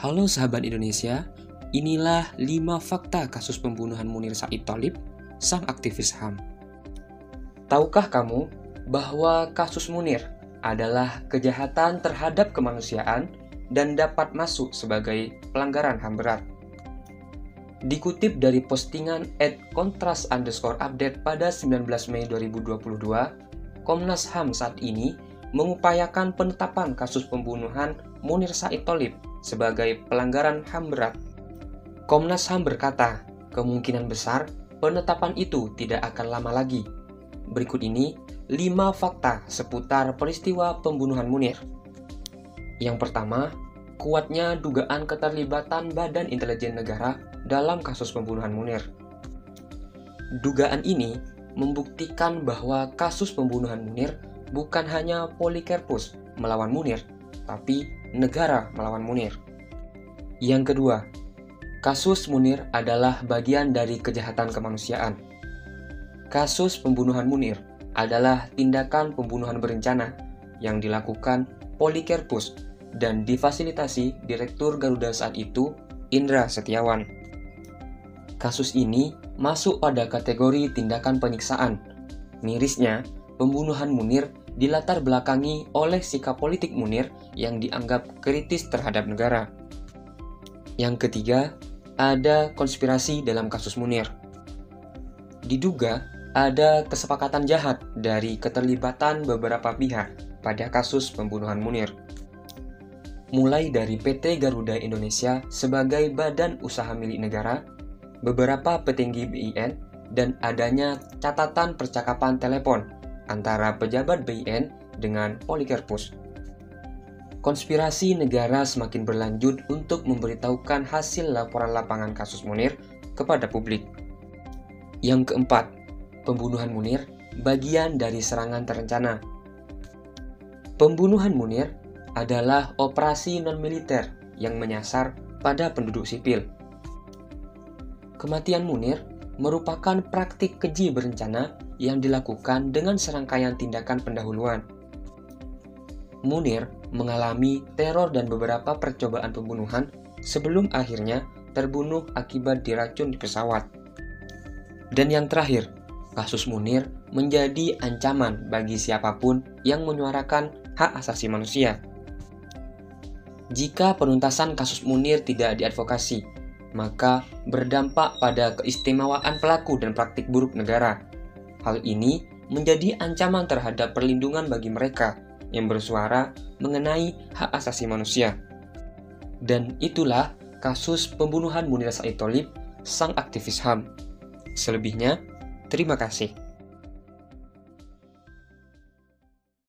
Halo sahabat Indonesia, inilah 5 fakta kasus pembunuhan Munir Said Thalib, sang aktivis HAM. Tahukah kamu bahwa kasus Munir adalah kejahatan terhadap kemanusiaan dan dapat masuk sebagai pelanggaran HAM berat? Dikutip dari postingan @kontras_update pada 19 Mei 2022, Komnas HAM saat ini mengupayakan penetapan kasus pembunuhan Munir Said Thalib sebagai pelanggaran HAM berat. Komnas HAM berkata, kemungkinan besar penetapan itu tidak akan lama lagi. Berikut ini 5 fakta seputar peristiwa pembunuhan Munir. Yang pertama, kuatnya dugaan keterlibatan Badan Intelijen Negara dalam kasus pembunuhan Munir. Dugaan ini membuktikan bahwa kasus pembunuhan Munir bukan hanya Polikarpus melawan Munir, tapi negara melawan Munir. Yang kedua, kasus Munir adalah bagian dari kejahatan kemanusiaan. Kasus pembunuhan Munir adalah tindakan pembunuhan berencana yang dilakukan Polikarpus dan difasilitasi Direktur Garuda saat itu, Indra Setiawan. Kasus ini masuk pada kategori tindakan penyiksaan. Mirisnya, pembunuhan Munir dilatar belakangi oleh sikap politik Munir yang dianggap kritis terhadap negara. Yang ketiga, ada konspirasi dalam kasus Munir. Diduga ada kesepakatan jahat dari keterlibatan beberapa pihak pada kasus pembunuhan Munir. Mulai dari PT Garuda Indonesia sebagai badan usaha milik negara, beberapa petinggi BIN, dan adanya catatan percakapan telepon antara pejabat BIN dengan Polikarpus. Konspirasi negara semakin berlanjut untuk memberitahukan hasil laporan lapangan kasus Munir kepada publik. Yang keempat, pembunuhan Munir bagian dari serangan terencana. Pembunuhan Munir adalah operasi non-militer yang menyasar pada penduduk sipil. Kematian Munir merupakan praktik keji berencana yang dilakukan dengan serangkaian tindakan pendahuluan. Munir mengalami teror dan beberapa percobaan pembunuhan sebelum akhirnya terbunuh akibat diracun di pesawat. Dan yang terakhir, kasus Munir menjadi ancaman bagi siapapun yang menyuarakan hak asasi manusia. Jika penuntasan kasus Munir tidak diadvokasi, maka berdampak pada keistimewaan pelaku dan praktik buruk negara. Hal ini menjadi ancaman terhadap perlindungan bagi mereka yang bersuara mengenai hak asasi manusia. Dan itulah kasus pembunuhan Munir Said Thalib, sang aktivis HAM. Selebihnya, terima kasih.